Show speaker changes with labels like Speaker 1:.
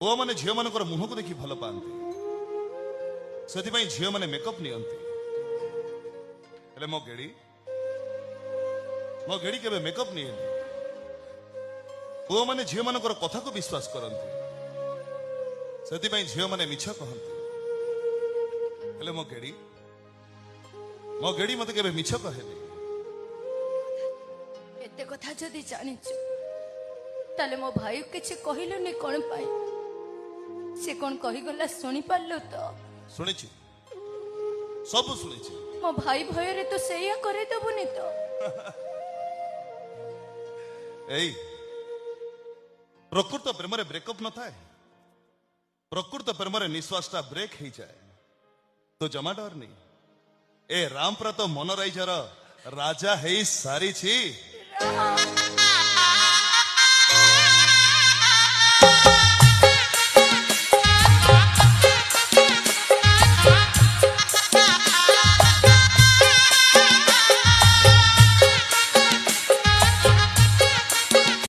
Speaker 1: पुआ मैंने झील मान मुह को देखी भल पाती से झील मैंने मेकअप नियंती मो गेड़ी के मेकअप निये पुआ मैंने झील मान कथा को विश्वास करती से झील मैंने मिछ कहते मो गेड़ी मत के मिछ कहे
Speaker 2: एते कथा जदि जानिछु ताले मो भाई किछि कहिलुनी कोन पाई से कोन कहि गला सुनी पारलो तो
Speaker 1: सुनिछि सब सुनिछि
Speaker 2: मो भाई भय रे तो सेया करे दबुनी तो
Speaker 1: एई प्रकृत प्रेम रे ब्रेकअप न थाए प्रकृत प्रेम रे निश्वासटा ब्रेक हो जाए तो जमा डर नहीं ए रामप्रा तो मनोराइजर राजा है सारी छी